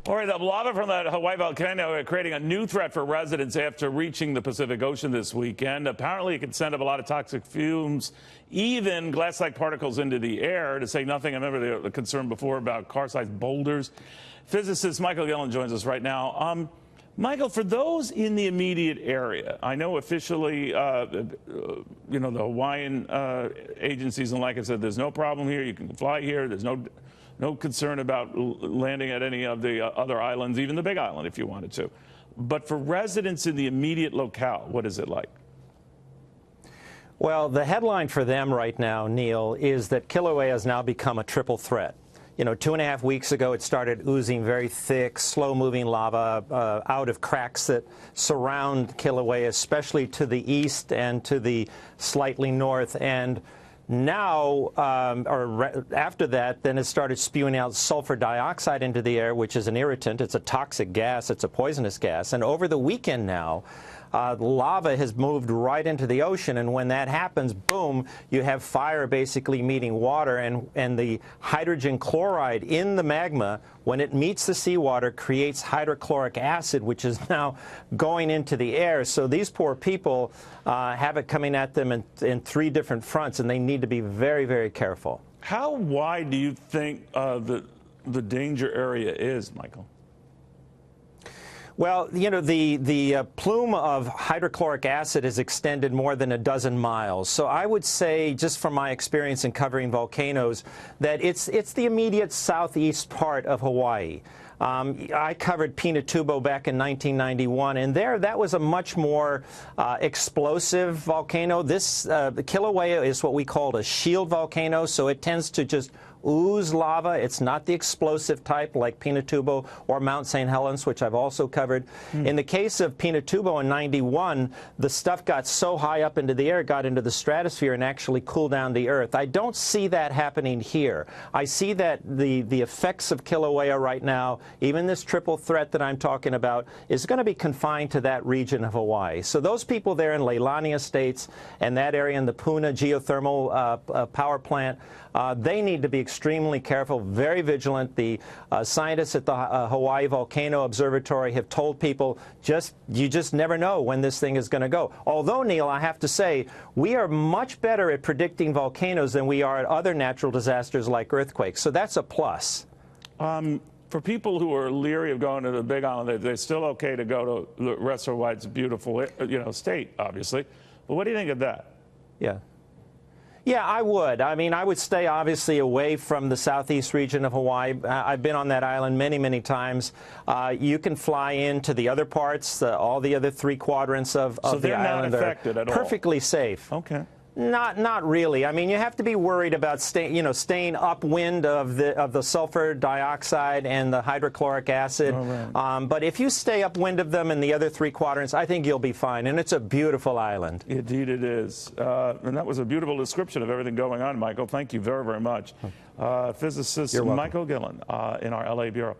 All right, the lava from that Hawaii volcano creating a new threat for residents after reaching the Pacific Ocean this weekend. Apparently, it can send up a lot of toxic fumes, even glass-like particles into the air, to say nothing. I remember the concern before about car-sized boulders. Physicist Michael Guillen joins us right now. Michael, for those in the immediate area, I know officially, the Hawaiian agencies and like I said, there's no problem here. You can fly here. There's no concern about landing at any of the other islands, even the Big Island if you wanted to. But for residents in the immediate locale, what is it like? Well, the headline for them right now, Neil, is that Kilauea has now become a triple threat. You know, 2.5 weeks ago, it started oozing very thick, slow-moving lava out of cracks that surround Kilauea, especially to the east and to the slightly north. And now, after that, then it started spewing out sulfur dioxide into the air, which is an irritant. It's a toxic gas. It's a poisonous gas. And over the weekend now, lava has moved right into the ocean, and when that happens, boom, you have fire basically meeting water, and the hydrogen chloride in the magma, when it meets the seawater, creates hydrochloric acid, which is now going into the air. So these poor people have it coming at them in 3 different fronts, and they need to be very, very careful. How wide do you think the danger area is, Michael? Well, you know, the plume of hydrochloric acid is extended more than a dozen miles. So I would say, just from my experience in covering volcanoes, that it's the immediate southeast part of Hawaii. I covered Pinatubo back in 1991, and that was a much more explosive volcano. This Kilauea is what we call a shield volcano, so it tends to just ooze lava. It's not the explosive type like Pinatubo or Mount St. Helens, which I've also covered. In the case of Pinatubo in '91, the stuff got so high up into the air, it got into the stratosphere and actually cooled down the Earth. I don't see that happening here. I see that the effects of Kilauea right now, even this triple threat that I'm talking about, is going to be confined to that region of Hawaii. So those people there in Leilani Estates and that area in the Puna geothermal power plant, they need to be extremely careful, very vigilant. The scientists at the Hawaii Volcano Observatory have told people, you just never know when this thing is going to go. Although, Neil, I have to say, we are much better at predicting volcanoes than we are at other natural disasters like earthquakes. So that's a plus. For people who are leery of going to the Big Island, they're still okay to go to the rest of Hawaii's beautiful, state, obviously. But what do you think of that? Yeah. Yeah, I would. I mean, I would stay, obviously, away from the southeast region of Hawaii. I've been on that island many, many times. You can fly into the other parts, all the other 3 quadrants of the island. So they're not affected at all? Perfectly safe. Okay. Not really. I mean, you have to be worried about staying upwind of the sulfur dioxide and the hydrochloric acid. Oh, right. But if you stay upwind of them in the other 3 quadrants, I think you'll be fine. And it's a beautiful island. Indeed it is. And that was a beautiful description of everything going on, Michael. Thank you very, very much. Physicist Michael Guillen in our LA Bureau.